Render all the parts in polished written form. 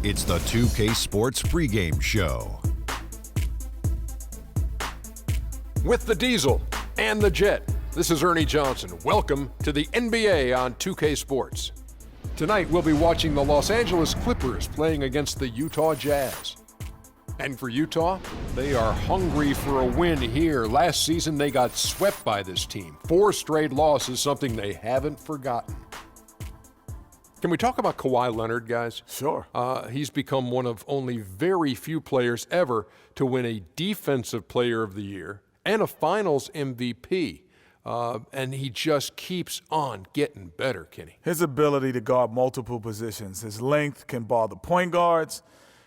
It's the 2K Sports pregame show. With the Diesel and the Jet, this is Ernie Johnson. Welcome to the NBA on 2K Sports. Tonight we'll be watching the Los Angeles Clippers playing against the Utah Jazz. And for Utah, they are hungry for a win here. Last season they got swept by this team. 4 straight losses, something they haven't forgotten. Can we talk about Kawhi Leonard, guys? Sure. He's become one of only very few players ever to win a Defensive Player of the Year and a Finals MVP. And he just keeps on getting better, Kenny. His ability to guard multiple positions. His length can bother point guards.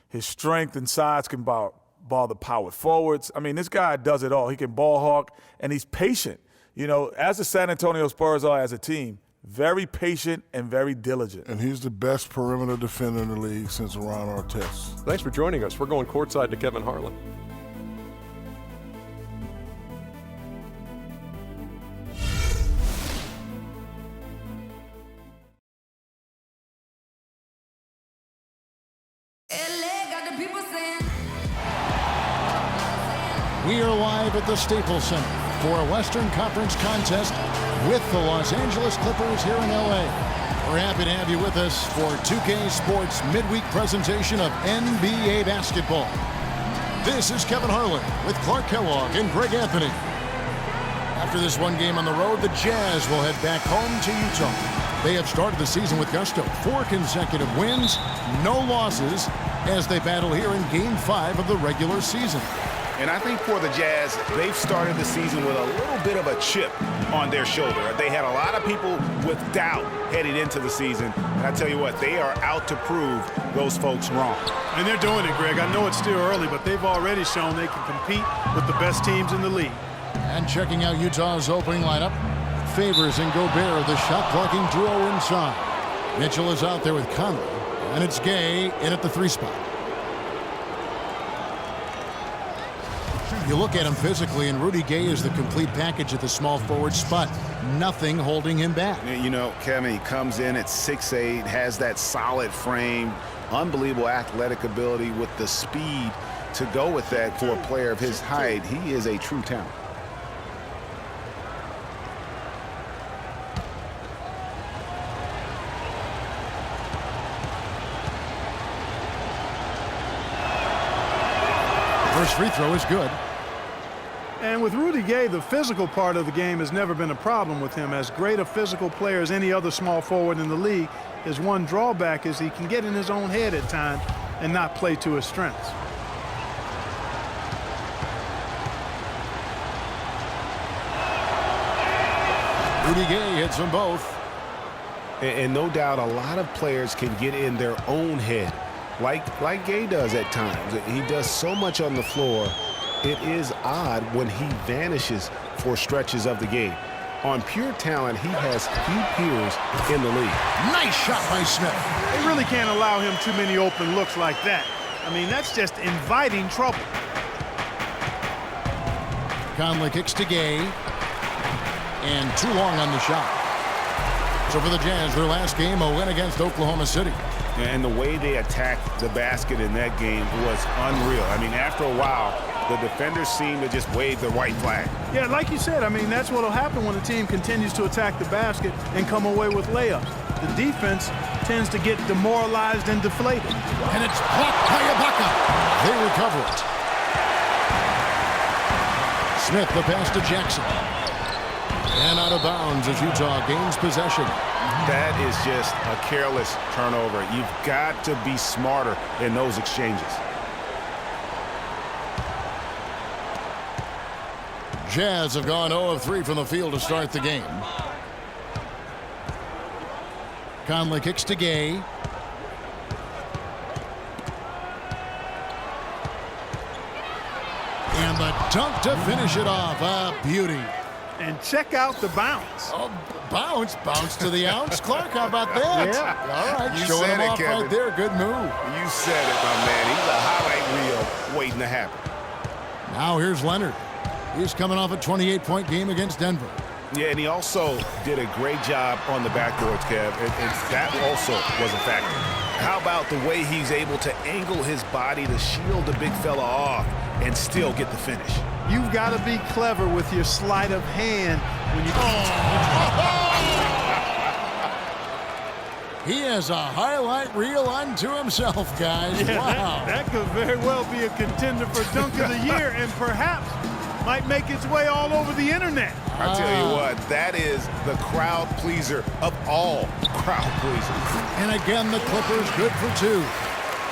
His strength and size can bother power forwards. I mean, this guy does it all. He can ball hawk, and he's patient. You know, as the San Antonio Spurs are as a team, very patient and very diligent. And he's the best perimeter defender in the league since Ron Artest. Thanks for joining us. We're going courtside to Kevin Harlan. We are live at the Staples Center for a Western Conference contest with the Los Angeles Clippers here in LA. We're happy to have you with us for 2K Sports midweek presentation of NBA basketball. This is Kevin Harlan with Clark Kellogg and Greg Anthony. After this one game on the road, the Jazz will head back home to Utah. They have started the season with gusto. 4 consecutive wins, no losses, as they battle here in Game 5 of the regular season. And I think for the Jazz, they've started the season with a little bit of a chip on their shoulder. They had a lot of people with doubt heading into the season. And I tell you what, they are out to prove those folks wrong. And they're doing it, Greg. I know it's still early, but they've already shown they can compete with the best teams in the league. And checking out Utah's opening lineup, Favors and Gobert, the shot-blocking duo inside. Mitchell is out there with Conley, and it's Gay in at the 3 spot. You look at him physically, and Rudy Gay is the complete package at the small forward spot. Nothing holding him back. You know, Kevin, he comes in at 6'8", has that solid frame, unbelievable athletic ability with the speed to go with that for a player of his height. He is a true talent. First free throw is good. And with Rudy Gay, the physical part of the game has never been a problem with him. As great a physical player as any other small forward in the league, his one drawback is he can get in his own head at times and not play to his strengths. Rudy Gay hits them both. And no doubt a lot of players can get in their own head, like Gay does at times. He does so much on the floor. It is odd when he vanishes for stretches of the game. On pure talent, he has few peers in the league. Nice shot by Smith. They really can't allow him too many open looks like that. I mean, that's just inviting trouble. Conley kicks to Gay. And too long on the shot. So for the Jazz, their last game, a win against Oklahoma City. And the way they attacked the basket in that game was unreal. I mean, after a while, the defenders seemed to just wave the white flag. Yeah, like you said, I mean, that's what will happen when a team continues to attack the basket and come away with layups. The defense tends to get demoralized and deflated. And it's blocked by Ibaka. They recover it. Smith, the pass to Jackson. And out of bounds as Utah gains possession. That is just a careless turnover. You've got to be smarter in those exchanges. Jazz have gone 0 of 3 from the field to start the game. Conley kicks to Gay. And the dunk to finish it off. A beauty. And check out the bounce. Oh, bounce to the ounce. Clark, how about that? Yeah. All right, You showing said him it, off Kevin. right there. Good move. You said it, my man. He's a highlight reel waiting to happen. Now here's Leonard. He's coming off a 28-point game against Denver. Yeah, and he also did a great job on the backboards, Kev, and that also was a factor. How about the way he's able to angle his body to shield the big fella off and still get the finish? You've got to be clever with your sleight of hand when you... He has a highlight reel unto himself, guys. Yeah, wow. that could very well be a contender for Dunk of the Year and perhaps might make its way all over the internet. I tell you what, that is the crowd pleaser of all crowd pleasers. And again, the Clippers good for 2.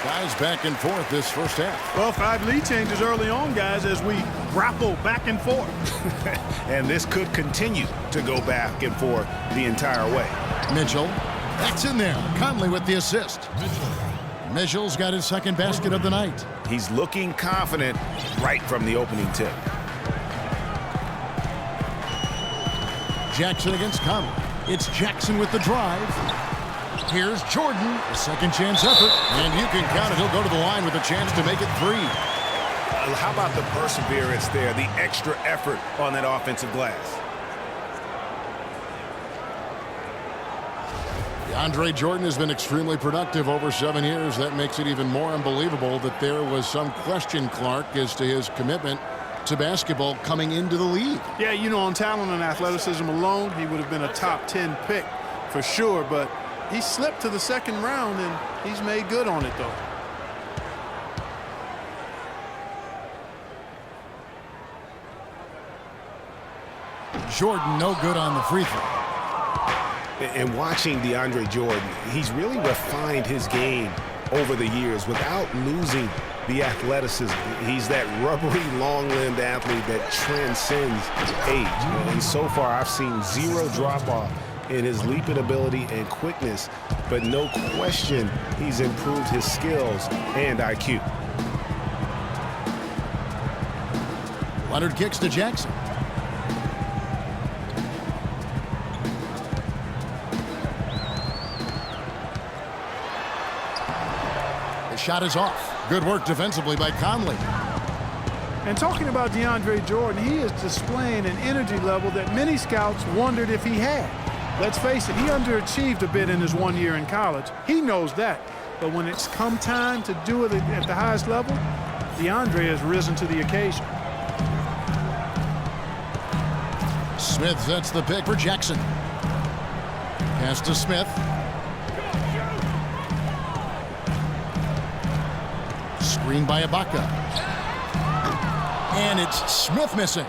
Guys back and forth this first half. Well, 5 lead changes early on, guys, as we grapple back and forth. And this could continue to go back and forth the entire way. Mitchell, that's in there. Conley with the assist. Mitchell's got his second basket of the night. He's looking confident right from the opening tip. Jackson against Conley. It's Jackson with the drive. Here's Jordan, a second chance effort, and you can count it. He'll go to the line with a chance to make it 3. How about the perseverance there, the extra effort on that offensive glass? DeAndre Jordan has been extremely productive over 7 years. That makes it even more unbelievable that there was some question, Clark, as to his commitment to basketball coming into the league. Yeah, you know, on talent and athleticism alone, he would have been a top 10 pick for sure, but he slipped to the second round, and he's made good on it, though. Jordan no good on the free throw. And watching DeAndre Jordan, he's really refined his game over the years without losing the athleticism. He's that rubbery, long-limbed athlete that transcends age. And so far, I've seen 0 drop-off in his leaping ability and quickness, but no question he's improved his skills and IQ. Leonard kicks to Jackson. The shot is off. Good work defensively by Conley. And talking about DeAndre Jordan, he is displaying an energy level that many scouts wondered if he had. Let's face it, he underachieved a bit in his 1 year in college. He knows that. But when it's come time to do it at the highest level, DeAndre has risen to the occasion. Smith sets the pick for Jackson. Pass to Smith. Screen by Ibaka. And it's Smith missing.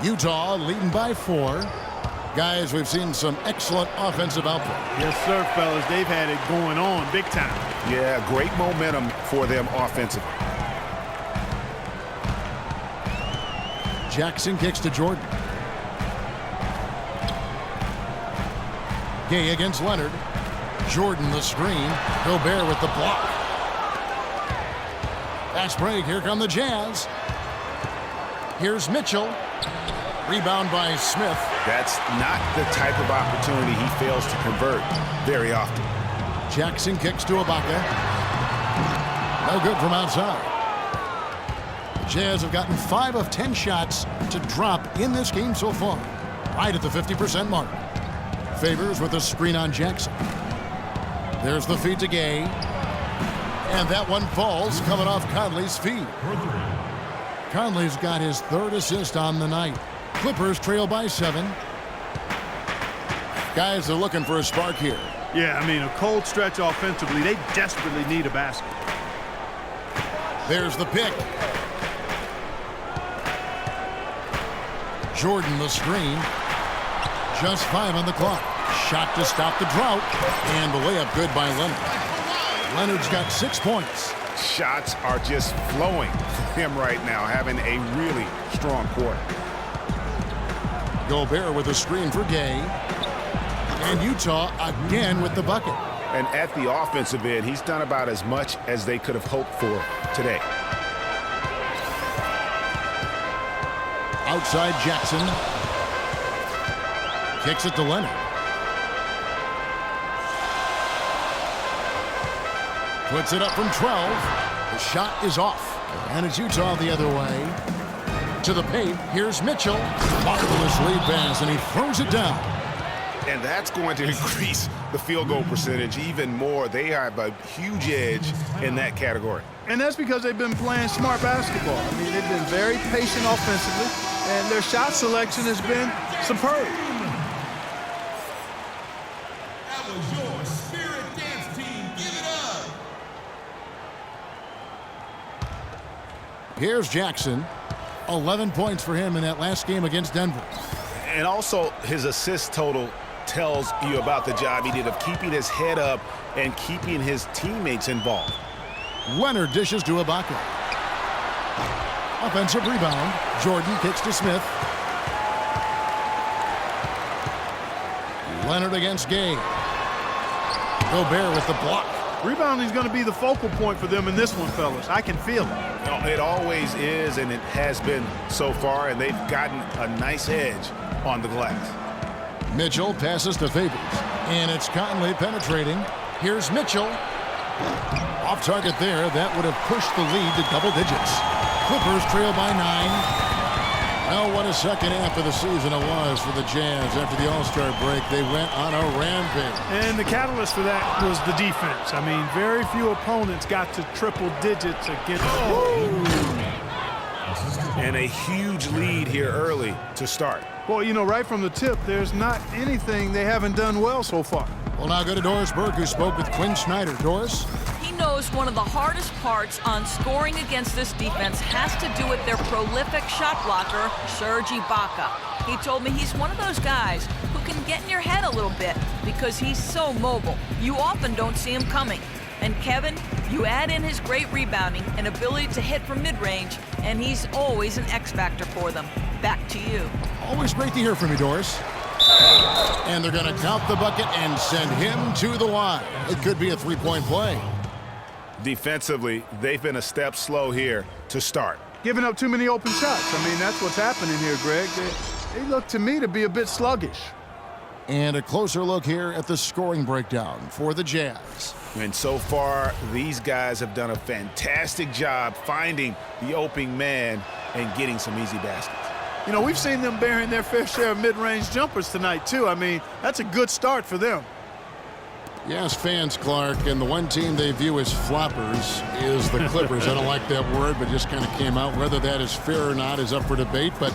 Utah leading by 4. Guys, we've seen some excellent offensive output. Yes, sir, fellas. They've had it going on big time. Yeah, great momentum for them offensively. Jackson kicks to Jordan. Gay against Leonard. Jordan the screen. Gobert with the block. Fast break. Here come the Jazz. Here's Mitchell. Rebound by Smith. That's not the type of opportunity he fails to convert very often. Jackson kicks to Ibaka. No good from outside. The Jazz have gotten 5 of 10 shots to drop in this game so far. Right at the 50% mark. Favors with a screen on Jackson. There's the feed to Gay. And that one falls coming off Conley's feet. Conley's got his 3rd assist on the night. Clippers trail by 7. Guys are looking for a spark here. Yeah, I mean, a cold stretch offensively. They desperately need a basket. There's the pick. Jordan the screen. Just 5 on the clock. Shot to stop the drought. And the layup good by Leonard. Leonard's got 6 points. Shots are just flowing for him right now, having a really strong quarter. Gobert with a screen for Gay. And Utah again with the bucket. And at the offensive end, he's done about as much as they could have hoped for today. Outside Jackson. Kicks it to Leonard. Puts it up from 12. The shot is off. And it's Utah the other way. To the paint. Here's Mitchell. Marvelous lead pass, and he throws it down. And that's going to increase the field goal percentage even more. They have a huge edge in that category. And that's because they've been playing smart basketball. I mean, they've been very patient offensively, and their shot selection has been superb. That was your Spirit Dance Team. Give it up. Here's Jackson. 11 points for him in that last game against Denver. And also, his assist total tells you about the job he did of keeping his head up and keeping his teammates involved. Leonard dishes to Ibaka. Offensive rebound. Jordan kicks to Smith. Leonard against Gay. Gobert with the block. Rebounding is going to be the focal point for them in this one, fellas. I can feel it. It always is, and it has been so far, and they've gotten a nice edge on the glass. Mitchell passes to Favors, and it's Conley penetrating. Here's Mitchell. Off target there. That would have pushed the lead to double digits. Clippers trail by 9. Well, what a second half of the season it was for the Jazz. After the All-Star break, they went on a rampage. And the catalyst for that was the defense. I mean, very few opponents got to triple digits against And a huge lead here early to start. Well, you know, right from the tip, there's not anything they haven't done well so far. We'll now go to Doris Burke, who spoke with Quinn Snyder. Doris? He knows one of the hardest parts on scoring against this defense has to do with their prolific shot blocker, Serge Ibaka. He told me he's one of those guys who can get in your head a little bit because he's so mobile. You often don't see him coming. And Kevin, you add in his great rebounding and ability to hit from mid-range, and he's always an X factor for them. Back to you. Always great to hear from you, Doris. And they're going to count the bucket and send him to the line. It could be a three-point play. Defensively, they've been a step slow here to start. Giving up too many open shots. I mean, that's what's happening here, Greg. They look to me to be a bit sluggish. And a closer look here at the scoring breakdown for the Jazz. And so far, these guys have done a fantastic job finding the opening man and getting some easy baskets. You know, we've seen them bearing their fair share of mid-range jumpers tonight, too. I mean, that's a good start for them. Yes, fans, Clark, and the one team they view as floppers is the Clippers. I don't like that word, but just kind of came out. Whether that is fair or not is up for debate, but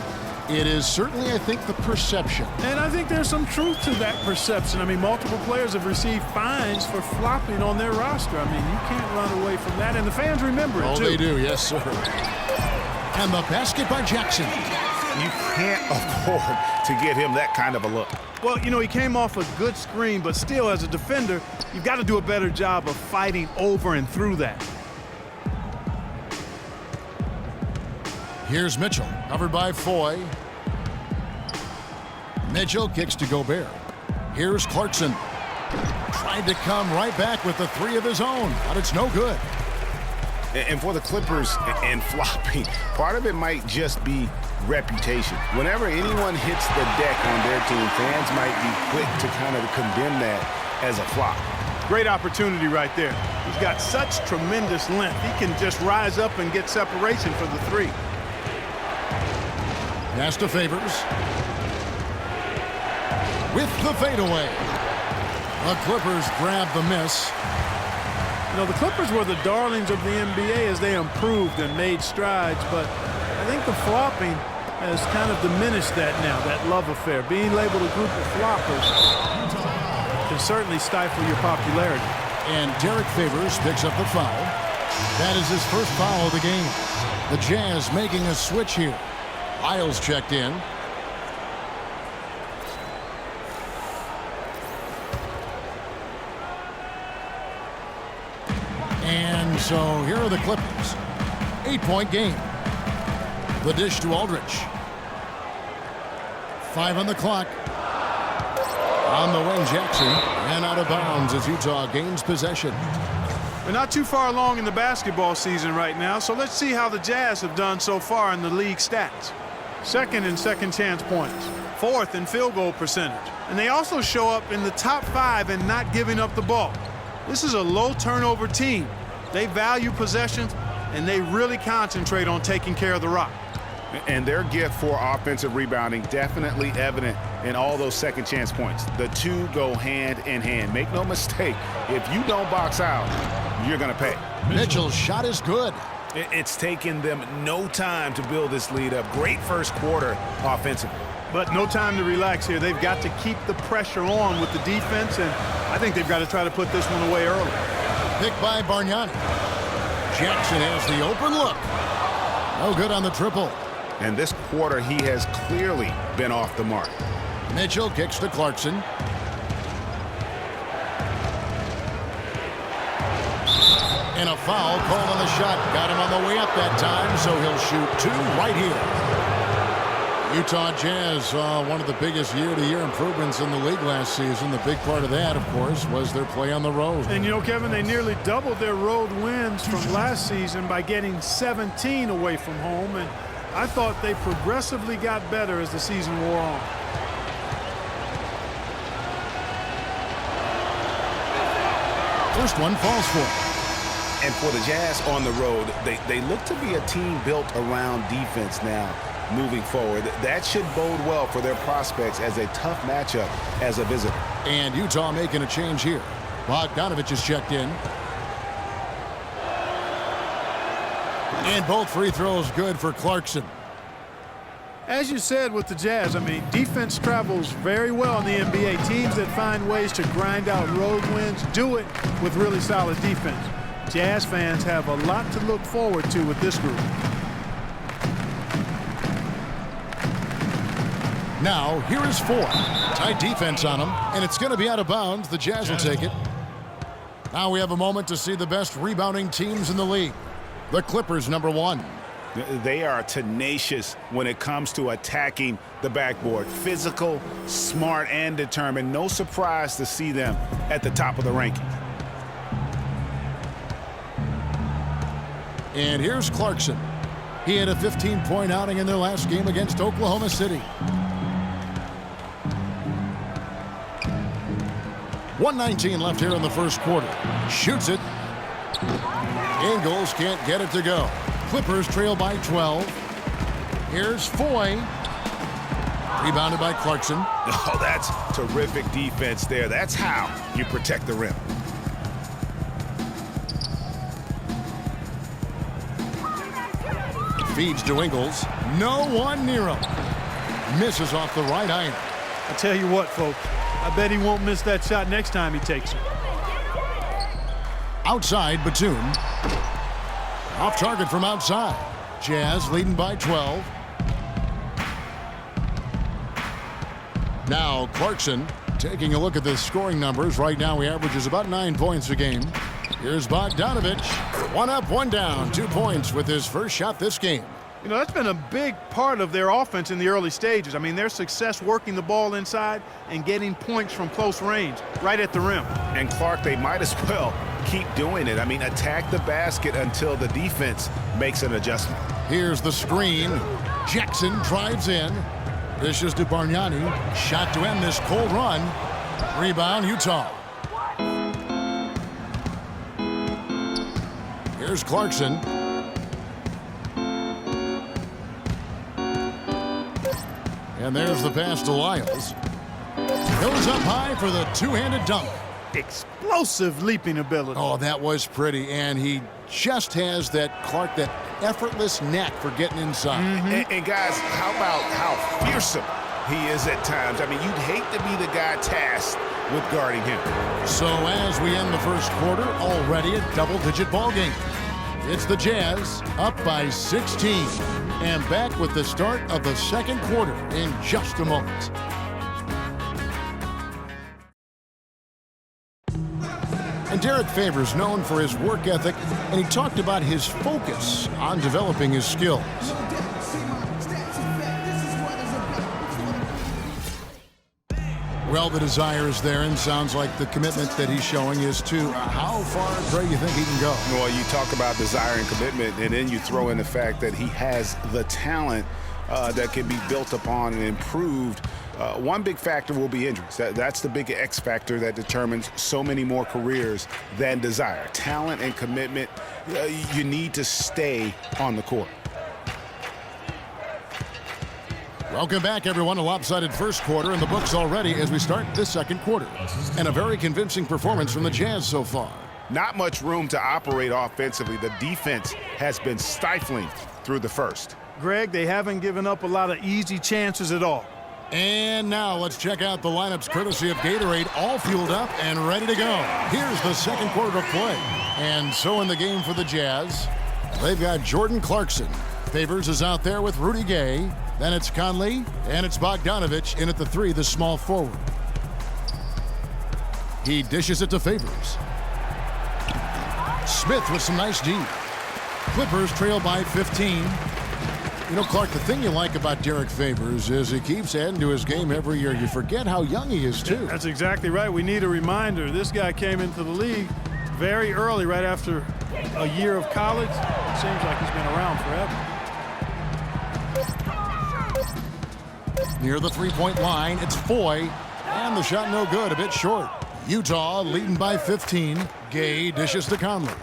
it is certainly, I think, the perception. And I think there's some truth to that perception. I mean, multiple players have received fines for flopping on their roster. I mean, you can't run away from that, and the fans remember it, too. Oh, they do, yes, sir. And the basket by Jackson. You can't afford to give him that kind of a look. Well, you know, he came off a good screen, but still, as a defender, you've got to do a better job of fighting over and through that. Here's Mitchell, covered by Foy. Mitchell kicks to Gobert. Here's Clarkson. Tried to come right back with the three of his own, but it's no good. And for the Clippers and flopping, part of it might just be reputation. Whenever anyone hits the deck on their team, fans might be quick to kind of condemn that as a flop. Great opportunity right there. He's got such tremendous length. He can just rise up and get separation for the three. Pass to Favors. With the fadeaway. The Clippers grab the miss. You know, the Clippers were the darlings of the NBA as they improved and made strides, but I think the flopping has kind of diminished that now, that love affair. Being labeled a group of floppers can certainly stifle your popularity. And Derrick Favors picks up the foul. That is his first foul of the game. The Jazz making a switch here. Lyles checked in. And so here are the Clippers. 8-point game. The dish to Aldridge. 5 on the clock. On the wing, Jackson. And out of bounds as Utah gains possession. We're not too far along in the basketball season right now, so let's see how the Jazz have done so far in the league stats. Second in second chance points. Fourth in field goal percentage. And they also show up in the top 5 in not giving up the ball. This is a low turnover team. They value possessions, and they really concentrate on taking care of the rock. And their gift for offensive rebounding definitely evident and all those second chance points. The two go hand in hand. Make no mistake, if you don't box out, you're going to pay. Mitchell's shot is good. It's taken them no time to build this lead up. Great first quarter offensively. But no time to relax here. They've got to keep the pressure on with the defense, and I think they've got to try to put this one away early. Pick by Bargnani. Jackson has the open look. No good on the triple. And this quarter, he has clearly been off the mark. Mitchell kicks to Clarkson. And a foul called on the shot. Got him on the way up that time, so he'll shoot two right here. Utah Jazz saw one of the biggest year-to-year improvements in the league last season. The big part of that, of course, was their play on the road. And, you know, Kevin, they nearly doubled their road wins from last season by getting 17 away from home. And I thought they progressively got better as the season wore on. First one falls for. And for the Jazz on the road, they look to be a team built around defense now moving forward. That should bode well for their prospects as a tough matchup as a visitor. And Utah making a change here. Bogdanovich is checked in. And both free throws good for Clarkson. As you said with the Jazz, I mean, defense travels very well in the NBA. Teams that find ways to grind out road wins do it with really solid defense. Jazz fans have a lot to look forward to with this group. Now, here is 4. Tight defense on him, and it's going to be out of bounds. The Jazz will take it. Now we have a moment to see the best rebounding teams in the league. The Clippers, number 1. They are tenacious when it comes to attacking the backboard. Physical, smart, and determined. No surprise to see them at the top of the ranking. And here's Clarkson. He had a 15-point outing in their last game against Oklahoma City. 1:19 left here in the first quarter. Shoots it. Ingles can't get it to go. Clippers trail by 12. Here's Foy. Rebounded by Clarkson. Oh, that's terrific defense there. That's how you protect the rim. Feeds to Ingles. No one near him. Misses off the right iron. I tell you what, folks. I bet he won't miss that shot next time he takes it. Outside, Batum. Off target from outside. Jazz leading by 12. Now Clarkson taking a look at the scoring numbers. Right now he averages about 9 points a game. Here's Bogdanovich. 1 up, 1 down. 2 points with his first shot this game. You know, that's been a big part of their offense in the early stages. I mean, their success working the ball inside and getting points from close range, right at the rim. And Clark, they might as well keep doing it. I mean, attack the basket until the defense makes an adjustment. Here's the screen. Jackson drives in. Dishes to Bargnani. Shot to end this cold run. Rebound, Utah. Here's Clarkson. And there's the pass to Lyles. Goes up high for the two-handed dunk. Explosive leaping ability. Oh, that was pretty. And he just has that effortless knack for getting inside. And guys, how about how fearsome he is at times? I mean, you'd hate to be the guy tasked with guarding him. So as we end the first quarter, already a double-digit ball game. It's the Jazz up by 16. And back with the start of the second quarter in just a moment. And Derrick Favors, known for his work ethic, and he talked about his focus on developing his skills. Well, the desire is there, and sounds like the commitment that he's showing is to how far, Trey, you think he can go? Well, you talk about desire and commitment, and then you throw in the fact that he has the talent that can be built upon and improved. One big factor will be injuries. That's the big X factor that determines so many more careers than desire. Talent and commitment, you need to stay on the court. Welcome back, everyone. A lopsided first quarter in the books already as we start the second quarter. And a very convincing performance from the Jazz so far. Not much room to operate offensively. The defense has been stifling through the first. Greg, they haven't given up a lot of easy chances at all. And now let's check out the lineups courtesy of Gatorade, all fueled up and ready to go. Here's the second quarter of play. And so in the game for the Jazz, they've got Jordan Clarkson. Favors is out there with Rudy Gay. Then it's Conley, and it's Bogdanovich in at the 3, the small forward. He dishes it to Favors. Smith with some nice D. Clippers trail by 15. You know, Clark, the thing you like about Derrick Favors is he keeps adding to his game every year. You forget how young he is, too. That's exactly right. We need a reminder. This guy came into the league very early, right after a year of college. It seems like he's been around forever. Near the three-point line, it's Foy, and the shot no good, a bit short. Utah leading by 15. Gay dishes to Conley.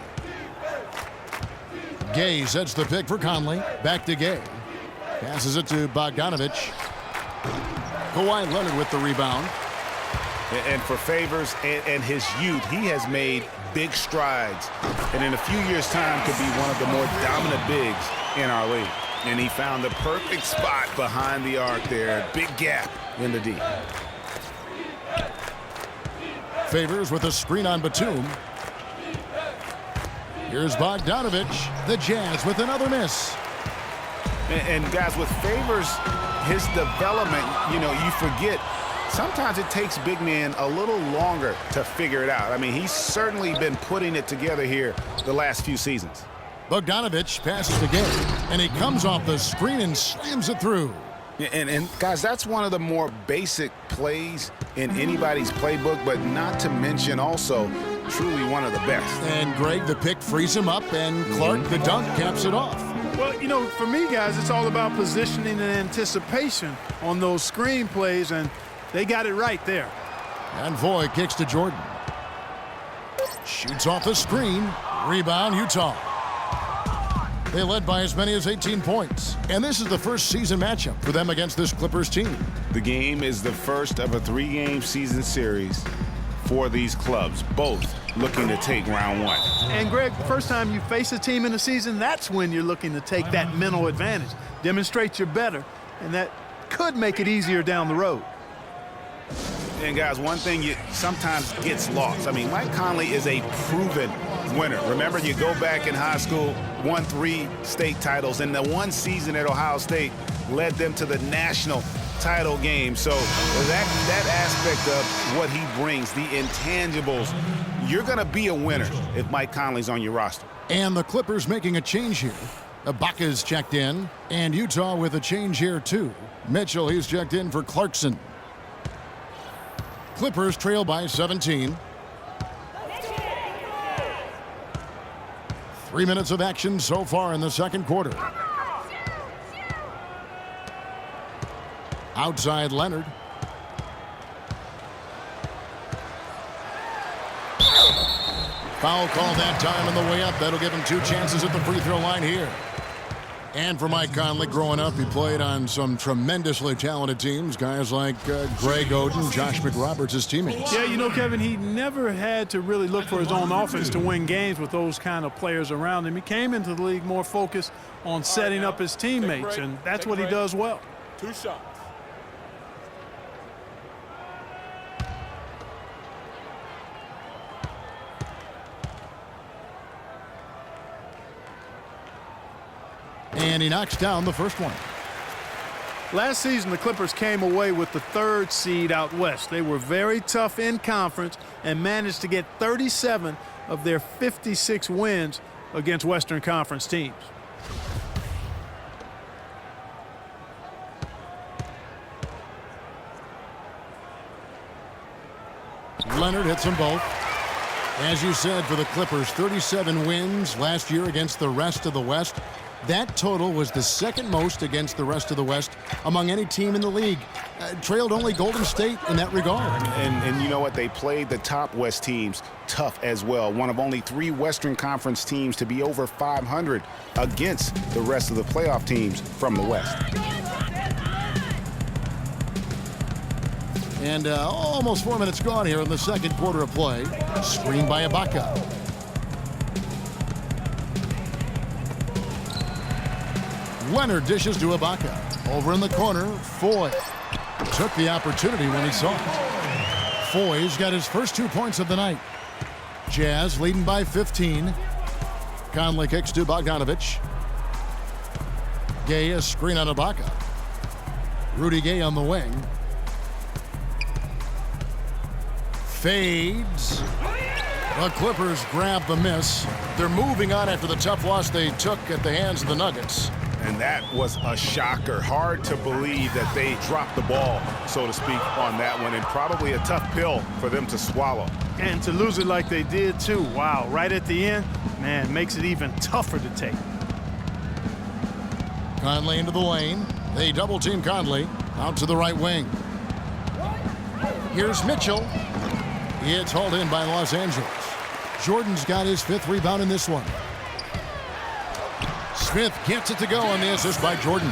Gay sets the pick for Conley. Back to Gay. Passes it to Bogdanovich. Kawhi Leonard with the rebound. And for Favors and his youth, he has made big strides. And in a few years' time could be one of the more dominant bigs in our league. And he found the perfect spot behind the arc there. Big gap in the D. Favors with a screen on Batum. Here's Bogdanovich. The Jazz with another miss. And guys, with Favors, his development, you know, you forget, sometimes it takes big men a little longer to figure it out. I mean, he's certainly been putting it together here the last few seasons. Bogdanovich passes to Gay, and he comes off the screen and slams it through. And guys, that's one of the more basic plays in anybody's playbook, but not to mention also truly one of the best. And Greg, the pick frees him up, and Clark, the dunk, caps it off. Well, you know, for me, guys, it's all about positioning and anticipation on those screen plays, and they got it right there. And Foy kicks to Jordan. Shoots off the screen. Rebound, Utah. They led by as many as 18 points. And this is the first season matchup for them against this Clippers team. The game is the first of a 3-game season series for these clubs, both looking to take round 1. And Greg, first time you face a team in the season, that's when you're looking to take that mental advantage. Demonstrate you're better, and that could make it easier down the road. And guys, one thing you sometimes gets lost. I mean, Mike Conley is a proven winner. Remember, you go back in high school, won 3 state titles, and the one season at Ohio State led them to the national title game. So that aspect of what he brings, the intangibles, you're going to be a winner if Mike Conley's on your roster. And the Clippers making a change here. Ibaka's checked in, and Utah with a change here too. Mitchell, he's checked in for Clarkson. Clippers trail by 17. 3 minutes of action so far in the second quarter. Outside Leonard. Foul call that time on the way up. That'll give him 2 chances at the free throw line here. And for Mike Conley, growing up, he played on some tremendously talented teams. Guys like Greg Oden, Josh McRoberts, his teammates. Yeah, you know, Kevin, he never had to really look for his own offense to win games with those kind of players around him. He came into the league more focused on setting up his teammates, and that's what he does well. 2 shots. And he knocks down the first one. Last season, the Clippers came away with the 3rd seed out west. They were very tough in conference and managed to get 37 of their 56 wins against Western Conference teams. Leonard hits them both. As you said, for the Clippers, 37 wins last year against the rest of the West. That total was the 2nd most against the rest of the West among any team in the league. Trailed only Golden State in that regard. And you know what? They played the top West teams tough as well. One of only 3 Western Conference teams to be over 500 against the rest of the playoff teams from the West. And almost 4 minutes gone here in the second quarter of play. Screen by Ibaka. Leonard dishes to Ibaka. Over in the corner, Foy took the opportunity when he saw it. Foy's got his first 2 points of the night. Jazz leading by 15. Conley kicks to Bogdanovich. Gay, a screen on Ibaka. Rudy Gay on the wing. Fades. The Clippers grab the miss. They're moving on after the tough loss they took at the hands of the Nuggets. And that was a shocker. Hard to believe that they dropped the ball, so to speak, on that one. And probably a tough pill for them to swallow. And to lose it like they did, too. Wow, right at the end, man, makes it even tougher to take. Conley into the lane. They double-team Conley. Out to the right wing. Here's Mitchell. It's hauled in by Los Angeles. Jordan's got his 5th rebound in this one. Smith gets it to go on the assist by Jordan.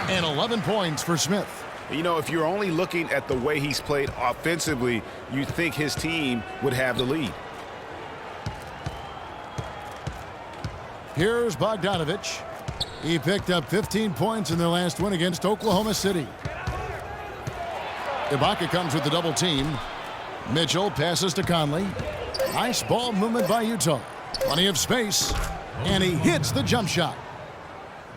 And 11 points for Smith. You know, if you're only looking at the way he's played offensively, you'd think his team would have the lead. Here's Bogdanovich. He picked up 15 points in their last win against Oklahoma City. Ibaka comes with the double team. Mitchell passes to Conley. Nice ball movement by Utah. Plenty of space. And he hits the jump shot.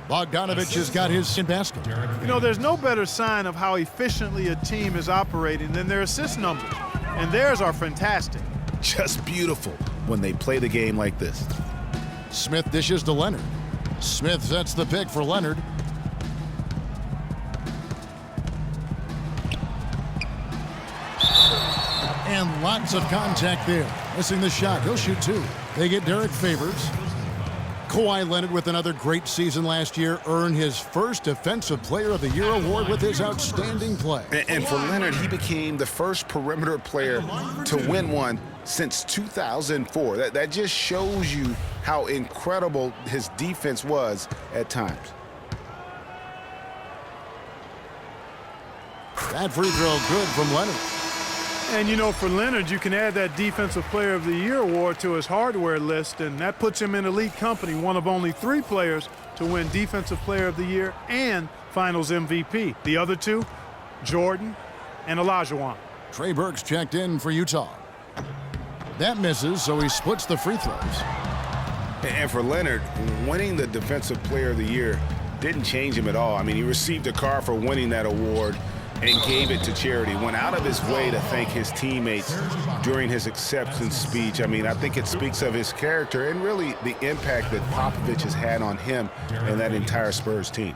Bogdanovich has got his basket. You know, there's no better sign of how efficiently a team is operating than their assist numbers. And theirs are fantastic. Just beautiful when they play the game like this. Smith dishes to Leonard. Smith sets the pick for Leonard. And lots of contact there. Missing the shot. He'll shoot 2. They get Derrick Favors. Kawhi Leonard, with another great season last year, earned his first Defensive Player of the Year award with his outstanding play. And for Leonard, he became the first perimeter player to win one since 2004. That just shows you how incredible his defense was at times. That free throw good from Leonard. And, you know, for Leonard, you can add that Defensive Player of the Year award to his hardware list, and that puts him in elite company, one of only 3 players to win Defensive Player of the Year and Finals MVP. The other 2, Jordan and Olajuwon. Trey Burks checked in for Utah. That misses, so he splits the free throws. And for Leonard, winning the Defensive Player of the Year didn't change him at all. I mean, he received a card for winning that award and gave it to charity. Went out of his way to thank his teammates during his acceptance speech. I mean, I think it speaks of his character and really the impact that Popovich has had on him and that entire Spurs team.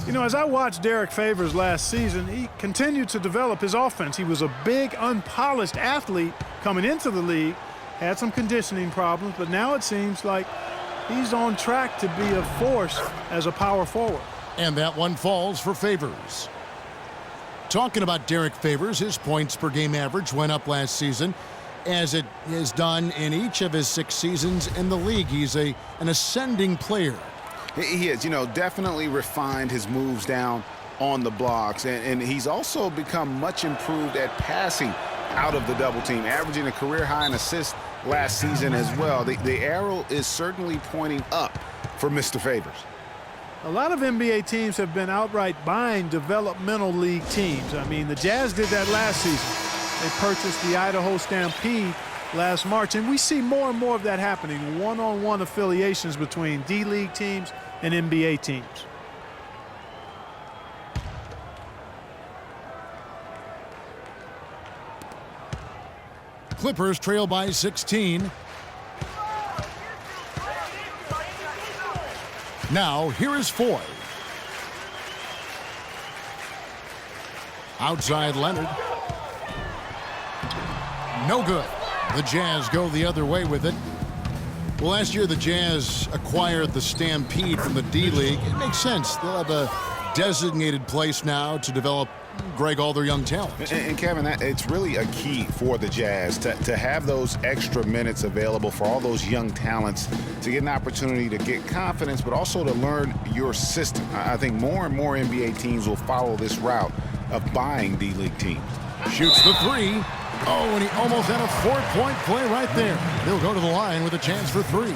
You know, as I watched Derrick Favors last season, he continued to develop his offense. He was a big, unpolished athlete coming into the league, had some conditioning problems, but now it seems like he's on track to be a force as a power forward. And that one falls for Favors. Talking about Derrick Favors, his points per game average went up last season, as it has done in each of his 6 seasons in the league. He's an ascending player. He is, you know, definitely refined his moves down on the blocks, and he's also become much improved at passing out of the double team, averaging a career high in assists last season as well. The arrow is certainly pointing up for Mr. Favors. A lot of NBA teams have been outright buying developmental league teams. I mean, the Jazz did that last season. They purchased the Idaho Stampede last March, and we see more and more of that happening, one-on-one affiliations between D-League teams and NBA teams. Clippers trail by 16. Now, here is Foy. Outside Leonard. No good. The Jazz go the other way with it. Well, last year the Jazz acquired the Stampede from the D-League. It makes sense. They'll have a designated place now to develop all their young talent. And Kevin, it's really a key for the Jazz to have those extra minutes available for all those young talents to get an opportunity to get confidence, but also to learn your system. I think more and more NBA teams will follow this route of buying D-League teams. Shoots the three. Oh, and he almost had a 4-point play right there. He'll go to the line with a chance for three.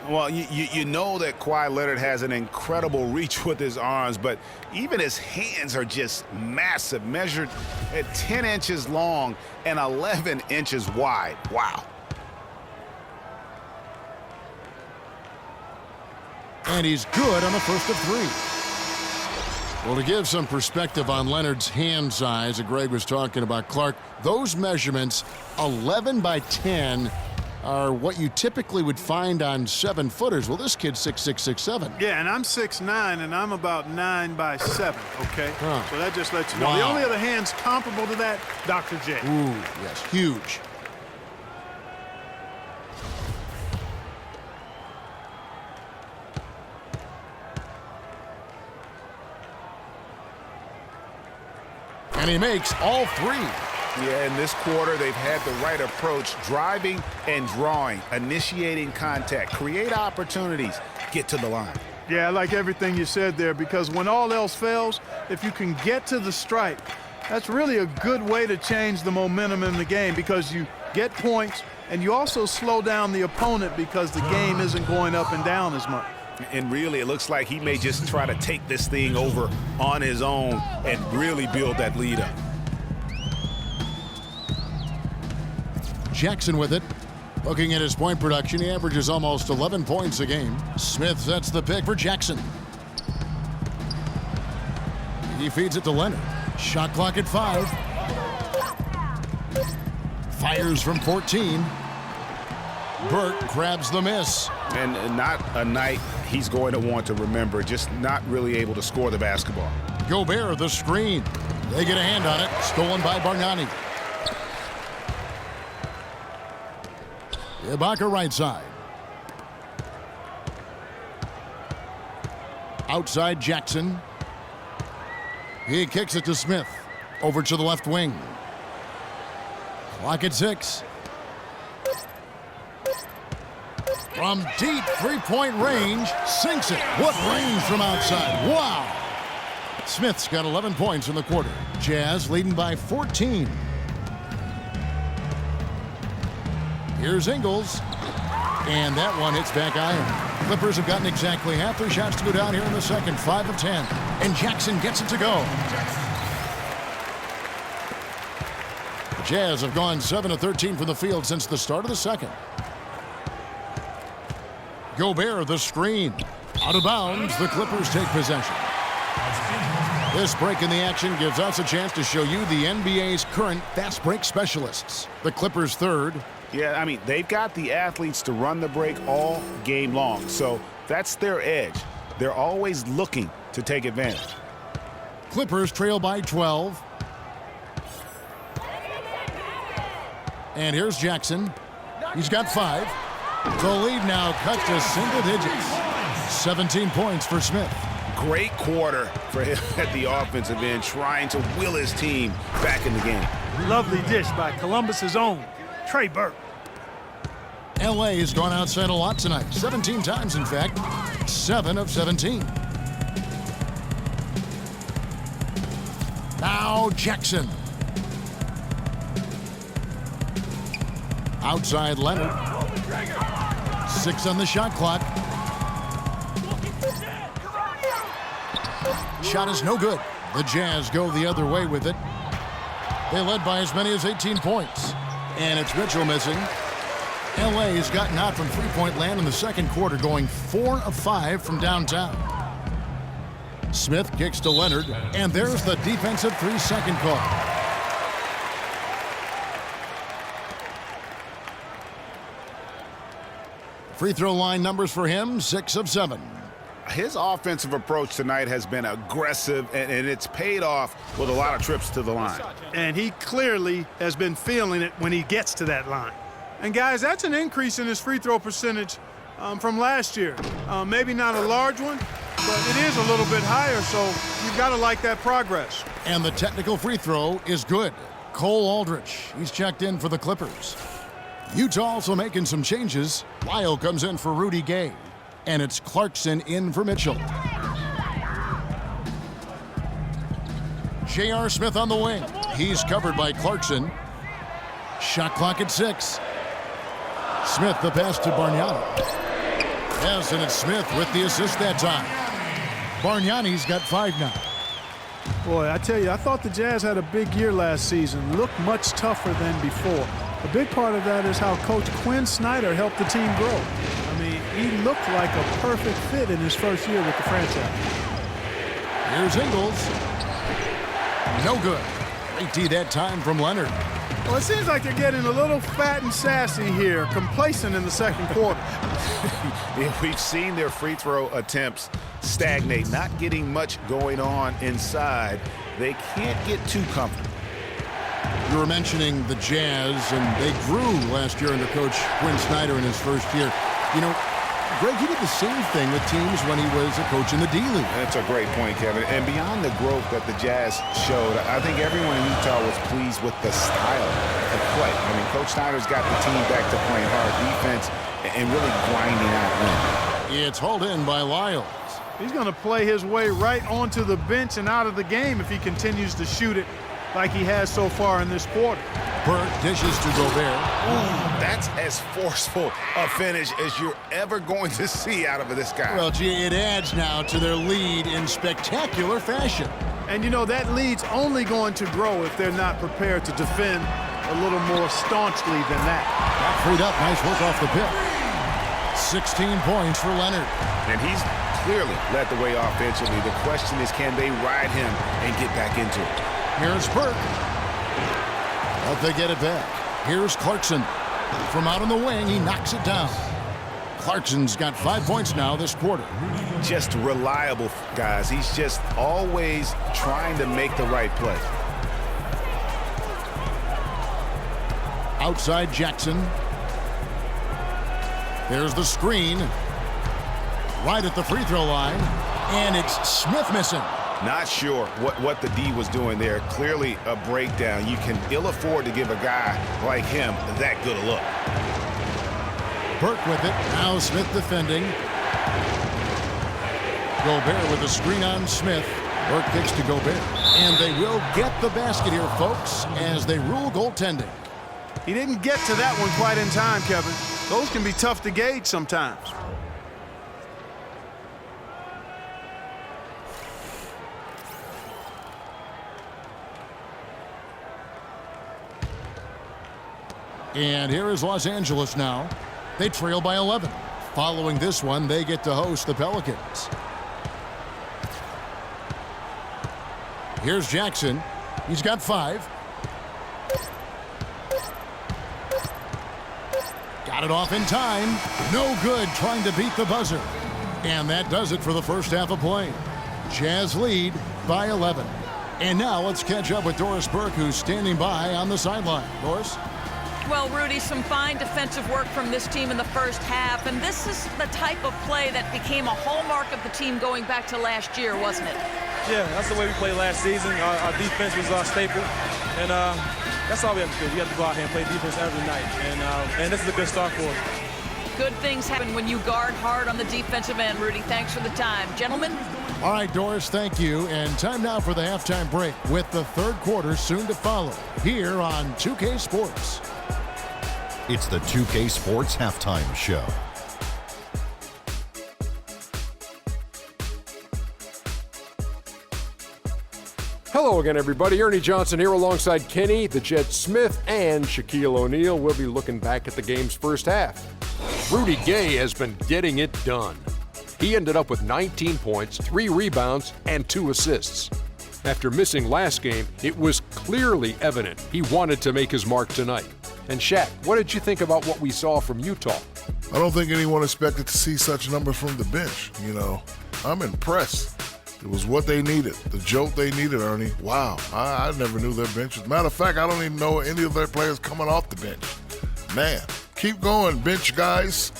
Well, you know that Kwai Leonard has an incredible reach with his arms, but even his hands are just massive, measured at 10 inches long and 11 inches wide. Wow. And he's good on the first of three. Well, to give some perspective on Leonard's hand size that Greg was talking about, Clark, those measurements, 11 by 10, are what you typically would find on 7-footers. Well, this kid's 6'6", 6'7". Yeah, and I'm 6'9", and I'm about 9 by 7, okay? Huh. So that just lets you know. Wow. The only other hands comparable to that, Dr. J. Ooh, yes, huge. And he makes all three. Yeah, in this quarter, they've had the right approach, driving and drawing, initiating contact, create opportunities, get to the line. Yeah, I like everything you said there, because when all else fails, if you can get to the stripe, that's really a good way to change the momentum in the game, because you get points and you also slow down the opponent because the game isn't going up and down as much. And really, it looks like he may just try to take this thing over on his own and really build that lead up. Jackson with it. Looking at his point production, he averages almost 11 points a game. Smith sets the pick for Jackson. He feeds it to Leonard. Shot clock at 5. Fires from 14. Burke grabs the miss. And not a night he's going to want to remember, just not really able to score the basketball. Gobert, the screen. They get a hand on it. Stolen by Bargnani. Ibaka right side. Outside Jackson. He kicks it to Smith. Over to the left wing. Clock at 6. From deep three-point range, sinks it. What range from outside. Wow. Smith's got 11 points in the quarter. Jazz leading by 14. Here's Ingles. And that one hits back iron. Clippers have gotten exactly half their shots to go down here in the second. 5 of 10. And Jackson gets it to go. The Jazz have gone 7 of 13 from the field since the start of the second. Gobert, the screen. Out of bounds, the Clippers take possession. This break in the action gives us a chance to show you the NBA's current fast break specialists. The Clippers third. Yeah, I mean, they've got the athletes to run the break all game long, so that's their edge. They're always looking to take advantage. Clippers trail by 12. And here's Jackson. He's got 5. The lead now cut to single digits. 17 points for Smith. Great quarter for him at the offensive end, trying to will his team back in the game. Lovely dish by Columbus's own Trey Burke. LA has gone outside a lot tonight. 17 times, in fact. 7 of 17. Now Jackson. Outside Leonard. 6 on the shot clock. Shot is no good. The Jazz go the other way with it. They led by as many as 18 points. And it's Mitchell missing. LA has gotten out from three-point land in the second quarter, going 4 of 5 from downtown. Smith kicks to Leonard, and there's the defensive 3-second call. Free throw line numbers for him, 6 of 7. His offensive approach tonight has been aggressive, and it's paid off with a lot of trips to the line. And he clearly has been feeling it when he gets to that line. And guys, that's an increase in his free throw percentage from last year. Maybe not a large one, but it is a little bit higher, so you've got to like that progress. And the technical free throw is good. Cole Aldrich, he's checked in for the Clippers. Utah also making some changes. Lyle comes in for Rudy Gay. And it's Clarkson in for Mitchell. J.R. Smith on the wing. He's covered by Clarkson. Shot clock at 6. Smith the pass to Bargnani. Yes, and it's Smith with the assist that time. Bargnani's got 5 now. Boy, I tell you, I thought the Jazz had a big year last season. Looked much tougher than before. A big part of that is how Coach Quinn Snyder helped the team grow. I mean, he looked like a perfect fit in his first year with the franchise. Here's Ingles. No good. Great D that time from Leonard. Well, it seems like they're getting a little fat and sassy here, complacent in the second quarter. Yeah, we've seen their free throw attempts stagnate, not getting much going on inside. They can't get too comfortable. You were mentioning the Jazz, and they grew last year under Coach Quinn Snyder in his first year. You know, Greg, he did the same thing with teams when he was a coach in the D-League. That's a great point, Kevin. And beyond the growth that the Jazz showed, I think everyone in Utah was pleased with the style of play. I mean, Coach Snyder's got the team back to playing hard defense and really grinding out wins. It's hauled in by Lyles. He's going to play his way right onto the bench and out of the game if he continues to shoot it like he has so far in this quarter. Burke dishes to Gobert. That's as forceful a finish as you're ever going to see out of this guy. Well, gee, it adds now to their lead in spectacular fashion. And, you know, that lead's only going to grow if they're not prepared to defend a little more staunchly than that. Got freed up. Nice work off the pick. 16 points for Leonard. And he's clearly led the way offensively. The question is, can they ride him and get back into it? Here's Burke. But they get it back. Here's Clarkson. From out on the wing, he knocks it down. Clarkson's got 5 points now this quarter. Just reliable, guys. He's just always trying to make the right play. Outside Jackson. There's the screen. Right at the free throw line. And it's Smith missing. Not sure what the D was doing there. Clearly a breakdown. You can ill afford to give a guy like him that good a look. Burke with it. Now Smith defending. Gobert with a screen on Smith. Burke kicks to Gobert. And they will get the basket here, folks, as they rule goaltending. He didn't get to that one quite in time, Kevin. Those can be tough to gauge sometimes. And here is Los Angeles now. They trail by 11. Following this one, they get to host the Pelicans. Here's Jackson. He's got 5. Got it off in time. No good trying to beat the buzzer. And that does it for the first half of play. Jazz lead by 11. And now let's catch up with Doris Burke, who's standing by on the sideline. Doris? Well, Rudy, some fine defensive work from this team in the first half, and this is the type of play that became a hallmark of the team going back to last year, wasn't it? Yeah, that's the way we played last season. Our defense was our staple, and that's all we have to do. We have to go out here and play defense every night, and this is a good start for us. Good things happen when you guard hard on the defensive end, Rudy. Thanks for the time. Gentlemen? All right, Doris, thank you. And time now for the halftime break with the third quarter soon to follow here on 2K Sports. It's the 2K Sports Halftime Show. Hello again, everybody. Ernie Johnson here alongside Kenny, the Jet Smith, and Shaquille O'Neal. We'll be looking back at the game's first half. Rudy Gay has been getting it done. He ended up with 19 points, 3 rebounds, and 2 assists. After missing last game, it was clearly evident he wanted to make his mark tonight. And Shaq, what did you think about what we saw from Utah? I don't think anyone expected to see such numbers from the bench. You know, I'm impressed. It was what they needed, the jolt they needed, Ernie. Wow, I never knew their bench. As a matter of fact, I don't even know any of their players coming off the bench. Man, keep going, bench guys.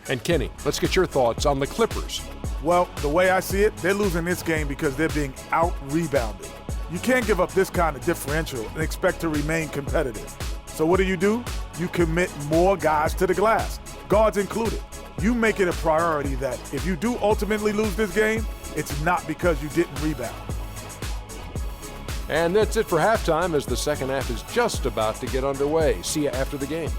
And Kenny, let's get your thoughts on the Clippers. Well, the way I see it, they're losing this game because they're being out-rebounded. You can't give up this kind of differential and expect to remain competitive. So what do? You commit more guys to the glass, guards included. You make it a priority that if you do ultimately lose this game, it's not because you didn't rebound. And that's it for halftime as the second half is just about to get underway. See you after the game.